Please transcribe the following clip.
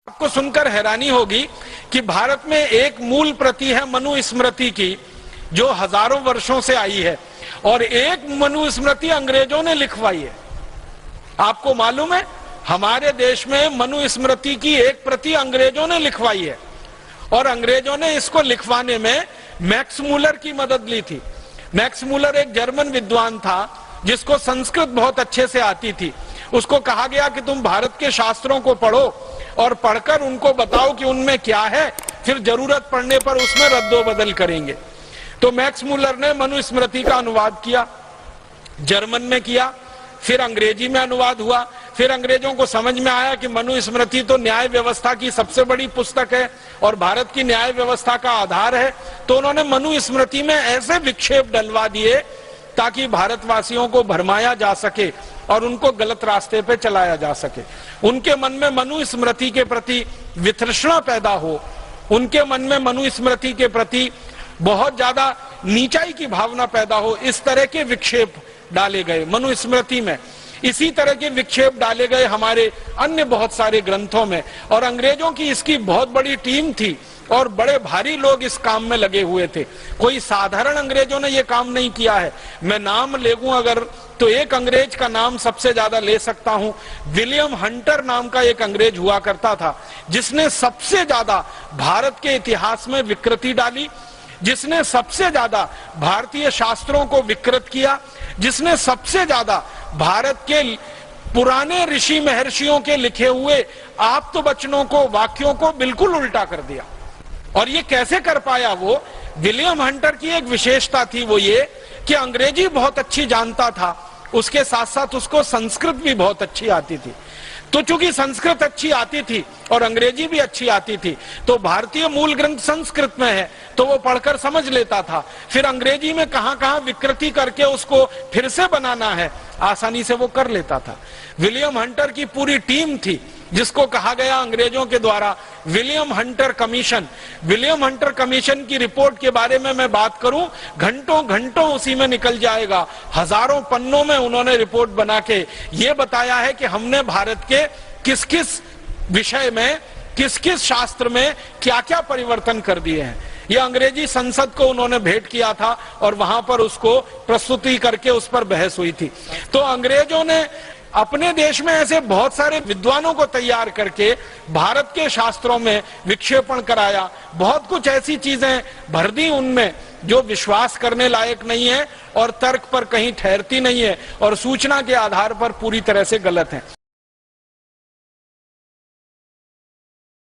आपको सुनकर हैरानी होगी कि भारत में एक मूल प्रति है मनुस्मृति की, जो हजारों वर्षों से आई है, और एक मनुस्मृति अंग्रेजों ने लिखवाई है। आपको मालूम है, हमारे देश में मनुस्मृति की एक प्रति अंग्रेजों ने लिखवाई है, और अंग्रेजों ने इसको लिखवाने में मैक्स मूलर की मदद ली थी। मैक्स मूलर एक जर्मन विद्वान था जिसको संस्कृत बहुत अच्छे से आती थी। उसको कहा गया कि तुम भारत के शास्त्रों को पढ़ो और पढ़कर उनको बताओ कि उनमें क्या है, फिर जरूरत पड़ने पर उसमें रद्दोबदल करेंगे। तो मैक्स मूलर ने मनुस्मृति का अनुवाद किया, जर्मन में किया, फिर अंग्रेजी में अनुवाद हुआ। फिर अंग्रेजों को समझ में आया कि मनुस्मृति तो न्याय व्यवस्था की सबसे बड़ी पुस्तक है और भारत की न्याय व्यवस्था का आधार है। तो उन्होंने मनुस्मृति में ऐसे विक्षेप डलवा दिए ताकि भारतवासियों को भरमाया जा सके और उनको गलत रास्ते पे चलाया जा सके। उनके मन में मनुस्मृति के प्रति वितृष्णा पैदा हो, उनके मन में मनुस्मृति के प्रति बहुत ज्यादा नीचाई की भावना पैदा हो, इस तरह के विक्षेप डाले गए मनुस्मृति में। इसी तरह के विक्षेप डाले गए हमारे अन्य बहुत सारे ग्रंथों में, और अंग्रेजों की इसकी बहुत बड़ी टीम थी और बड़े भारी लोग इस काम में लगे हुए थे। कोई साधारण अंग्रेजों ने यह काम नहीं किया है। मैं नाम ले लूं अगर, तो एक अंग्रेज का नाम सबसे ज्यादा ले सकता हूं। विलियम हंटर नाम का एक अंग्रेज हुआ करता था, जिसने सबसे ज्यादा भारत के इतिहास में विकृति डाली, जिसने सबसे ज्यादा भारतीय शास्त्रों को विकृत किया, जिसने सबसे ज्यादा भारत के पुराने ऋषि महर्षियों के लिखे हुए आप्तवचनों को, वाक्यों को बिल्कुल उल्टा कर दिया। और ये कैसे कर पाया? वो विलियम हंटर की एक विशेषता थी, वो ये कि अंग्रेजी बहुत अच्छी जानता था, उसके साथ साथ उसको संस्कृत भी बहुत अच्छी आती थी। तो चूंकि संस्कृत अच्छी आती थी और अंग्रेजी भी अच्छी आती थी, तो भारतीय मूल ग्रंथ संस्कृत में है तो वो पढ़कर समझ लेता था। फिर अंग्रेजी में कहां कहां विकृति करके उसको फिर से बनाना है, आसानी से वो कर लेता था। विलियम हंटर की पूरी टीम थी, जिसको कहा गया अंग्रेजों के द्वारा William Hunter commission. William Hunter commission की रिपोर्ट के बारे में मैं बात करूं, घंटों घंटों उसी में निकल जाएगा। हजारों पन्नों में उन्होंने रिपोर्ट बना के ये बताया है कि हमने भारत के किस किस विषय में, किस किस शास्त्र में क्या क्या परिवर्तन कर दिए हैं। ये अंग्रेजी संसद को उन्होंने भेंट किया था और वहां पर उसको प्रस्तुति करके उस पर बहस हुई थी। तो अंग्रेजों ने अपने देश में ऐसे बहुत सारे विद्वानों को तैयार करके भारत के शास्त्रों में विक्षेपण कराया। बहुत कुछ ऐसी चीजें भर दी उनमें जो विश्वास करने लायक नहीं है और तर्क पर कहीं ठहरती नहीं है और सूचना के आधार पर पूरी तरह से गलत है।